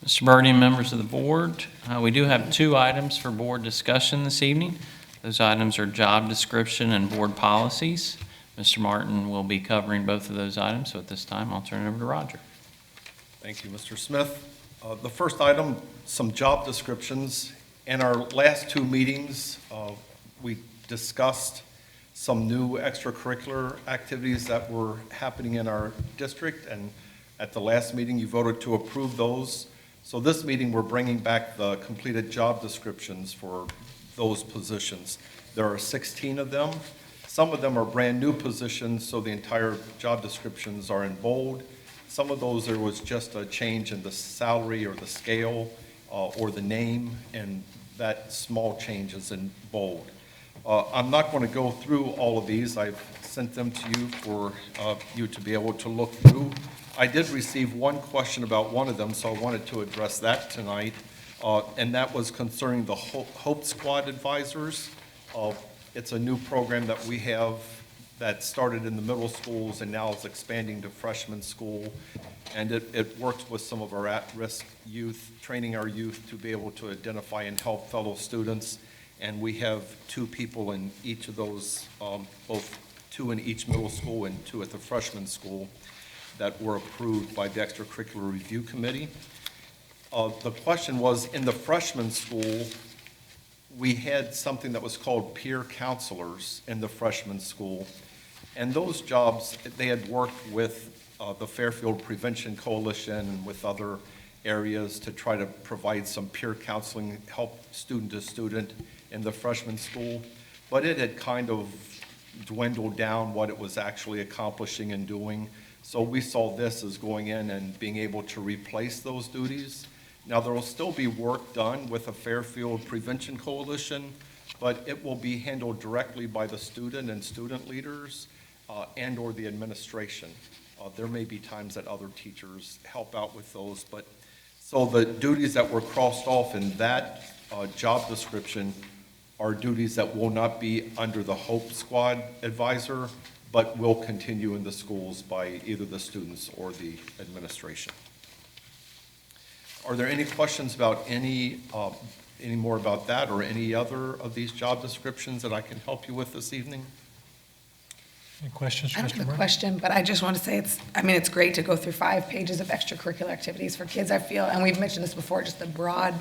Mr. Birdie and members of the board, we do have two items for board discussion this evening. Those items are job description and board policies. Mr. Martin will be covering both of those items, so at this time I'll turn it over to Roger. Thank you, Mr. Smith. The first item, some job descriptions. In our last two meetings, we discussed some new extracurricular activities that were happening in our district, and at the last meeting, you voted to approve those. So this meeting, we're bringing back the completed job descriptions for those positions. There are 16 of them. Some of them are brand-new positions, so the entire job descriptions are in bold. Some of those, there was just a change in the salary or the scale or the name, and that small change is in bold. I'm not going to go through all of these. I've sent them to you for you to be able to look through. I did receive one question about one of them, so I wanted to address that tonight, and that was concerning the Hope Squad advisors. It's a new program that we have that started in the middle schools and now is expanding to freshman school, and it works with some of our at-risk youth, training our youth to be able to identify and help fellow students, and we have 2 people in each of those, both 2 in each middle school and 2 at the freshman school, that were approved by the Extracurricular Review Committee. The question was, in the freshman school, we had something that was called peer counselors in the freshman school. And those jobs, they had worked with the Fairfield Prevention Coalition and with other areas to try to provide some peer counseling, help student to student in the freshman school. But it had kind of dwindled down what it was actually accomplishing and doing. So we saw this as going in and being able to replace those duties. Now, there will still be work done with the Fairfield Prevention Coalition, but it will be handled directly by the student and student leaders and or the administration. There may be times that other teachers help out with those, but so the duties that were crossed off in that job description are duties that will not be under the Hope Squad advisor, but will continue in the schools by either the students or the administration. Are there any questions about any more about that or any other of these job descriptions that I can help you with this evening? Any questions for I Mr. don't have a Martin? question, but I just want to say it's great to go through 5 pages of extracurricular activities for kids, I feel, and we've mentioned this before, just the broad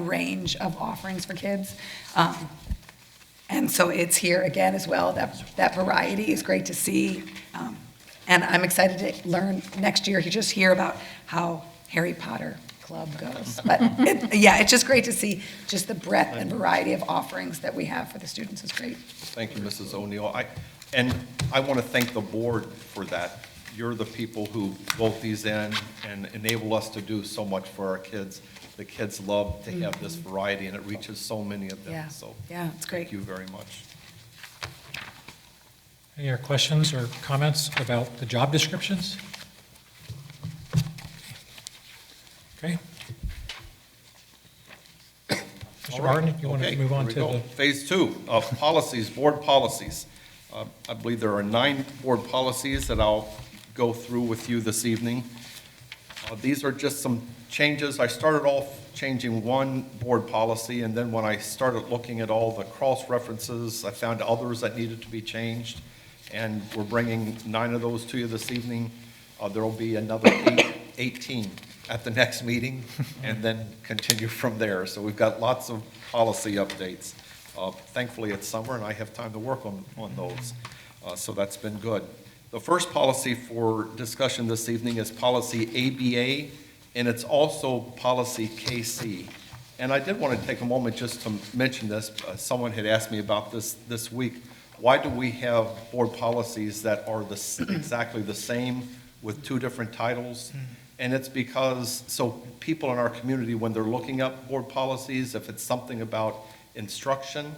range of offerings for kids. And so it's here again as well, that variety is great to see. And I'm excited to learn next year, to just hear about how Harry Potter Club goes. But it's just great to see just the breadth and variety of offerings that we have for the students is great. Thank you, Mrs. O'Neill. I want to thank the board for that. You're the people who vote these in and enable us to do so much for our kids. The kids love to have this variety, and it reaches so many of them. Yeah. So Yeah, it's great. thank you very much. Any other questions or comments about the job descriptions? Okay. Mr. Martin, you want to move on to the... Phase 2 of policies, board policies. I believe there are 9 board policies that I'll go through with you this evening. These are just some changes. I started off changing one board policy, and then when I started looking at all the cross-references, I found others that needed to be changed, and we're bringing 9 of those to you this evening. There will be another 18 at the next meeting, and then continue from there. So we've got lots of policy updates. Thankfully, it's summer, and I have time to work on those, so that's been good. The first policy for discussion this evening is policy ABA, and it's also policy KC. And I did want to take a moment just to mention this. Someone had asked me about this week. Why do we have board policies that are exactly the same with 2 different titles? And it's because, so people in our community, when they're looking up board policies, if it's something about instruction,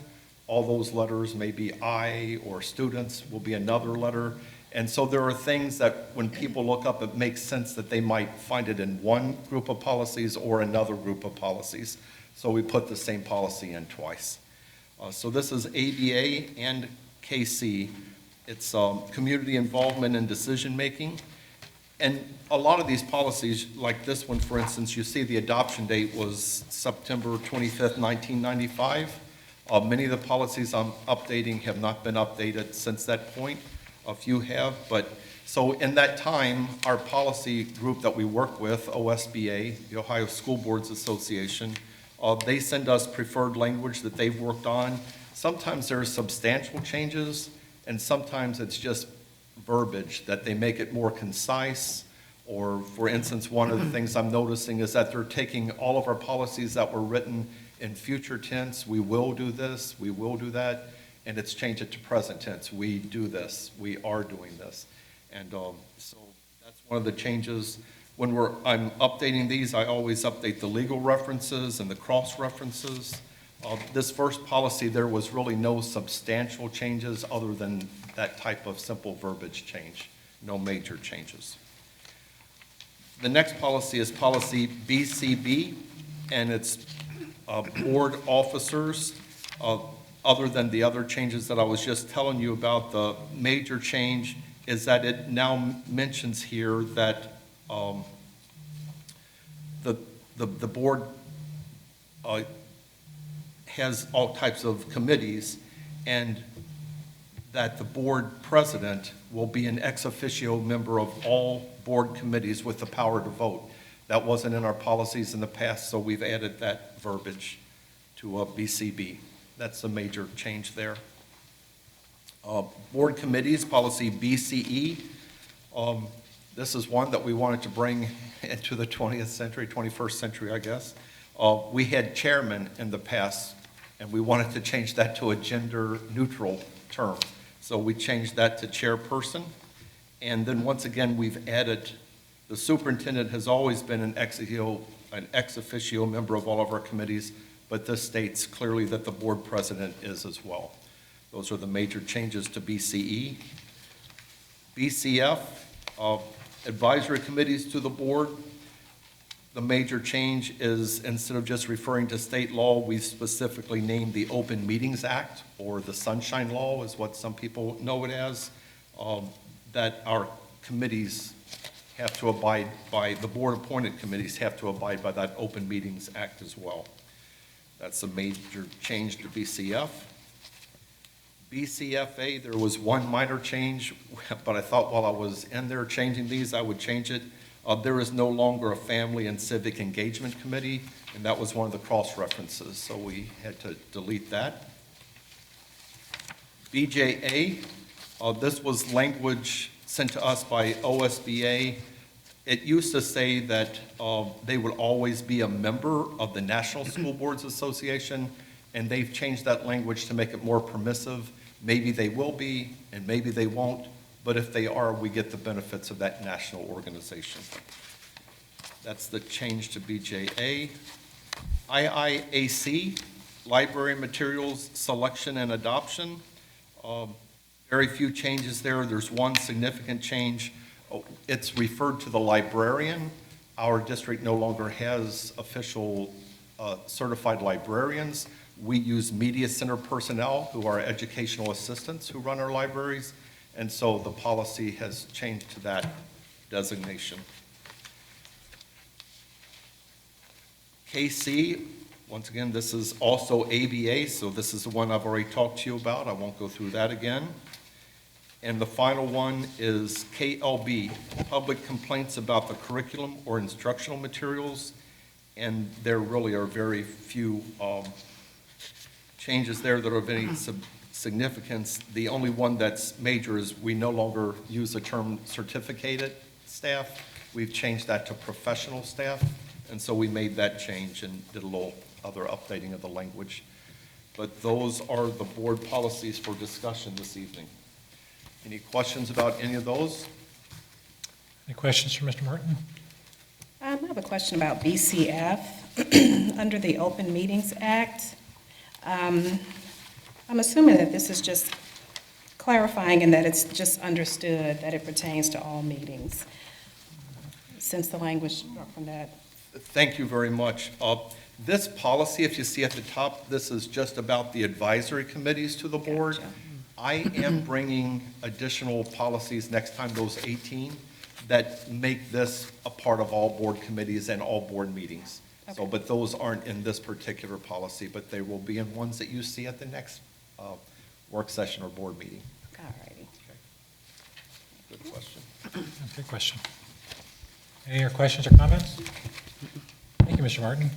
all those letters may be I, or students will be another letter. And so there are things that when people look up, it makes sense that they might find it in one group of policies or another group of policies. So we put the same policy in twice. So this is ABA and KC. It's community involvement in decision making. And a lot of these policies, like this one, for instance, you see the adoption date was September 25th, 1995. Many of the policies I'm updating have not been updated since that point. A few have, but, so in that time, our policy group that we work with, OSBA, the Ohio School Boards Association, they send us preferred language that they've worked on. Sometimes there are substantial changes, and sometimes it's just verbiage, that they make it more concise. Or, for instance, one of the things I'm noticing is that they're taking all of our policies that were written in future tense, we will do this, we will do that, and it's changed it to present tense, we do this, we are doing this. And so that's one of the changes. When I'm updating these, I always update the legal references and the cross-references. This first policy, there was really no substantial changes other than that type of simple verbiage change, no major changes. The next policy is policy BCB, and it's board officers. Other than the other changes that I was just telling you about, the major change is that it now mentions here that the board has all types of committees, and that the board president will be an ex officio member of all board committees with the power to vote. That wasn't in our policies in the past, so we've added that verbiage to BCB. That's a major change there. Board committees, policy BCE. This is one that we wanted to bring into the 20th century, 21st century, I guess. We had chairman in the past, and we wanted to change that to a gender-neutral term. So we changed that to chairperson. And then once again, we've added, the superintendent has always been an ex officio member of all of our committees, but this states clearly that the board president is as well. Those are the major changes to BCE. BCF, advisory committees to the board. The major change is, instead of just referring to state law, we specifically named the Open Meetings Act, or the Sunshine Law is what some people know it as, that our committees have to abide by, the board-appointed committees have to abide by that Open Meetings Act as well. That's a major change to BCF. BCFA, there was one minor change, but I thought while I was in there changing these, I would change it. There is no longer a Family and Civic Engagement Committee, and that was one of the cross-references, so we had to delete that. BJA, this was language sent to us by OSBA. It used to say that they would always be a member of the National School Boards Association, and they've changed that language to make it more permissive. Maybe they will be, and maybe they won't, but if they are, we get the benefits of that national organization. That's the change to BJA. IIAC, Library Materials Selection and Adoption. Very few changes there. There's one significant change. It's referred to the librarian. Our district no longer has official certified librarians. We use media center personnel who are educational assistants who run our libraries, and so the policy has changed to that designation. KC, once again, this is also ABA, so this is the one I've already talked to you about. I won't go through that again. And the final one is KLB, public complaints about the curriculum or instructional materials, and there really are very few changes there that are of any significance. The only one that's major is we no longer use the term certificated staff. We've changed that to professional staff, and so we made that change and did a little other updating of the language. But those are the board policies for discussion this evening. Any questions about any of those? Any questions for Mr. Martin? I have a question about BCF. Under the Open Meetings Act, I'm assuming that this is just clarifying and that it's just understood that it pertains to all meetings, since the language from that. Thank you very much. This policy, if you see at the top, this is just about the advisory committees to the board. Gotcha. I am bringing additional policies next time, those 18, that make this a part of all board committees and all board meetings. So, Okay. but those aren't in this particular policy, but they will be in ones that you see at the next work session or board meeting. All righty. Good question. Good question. Any other questions or comments? Thank you, Mr. Martin.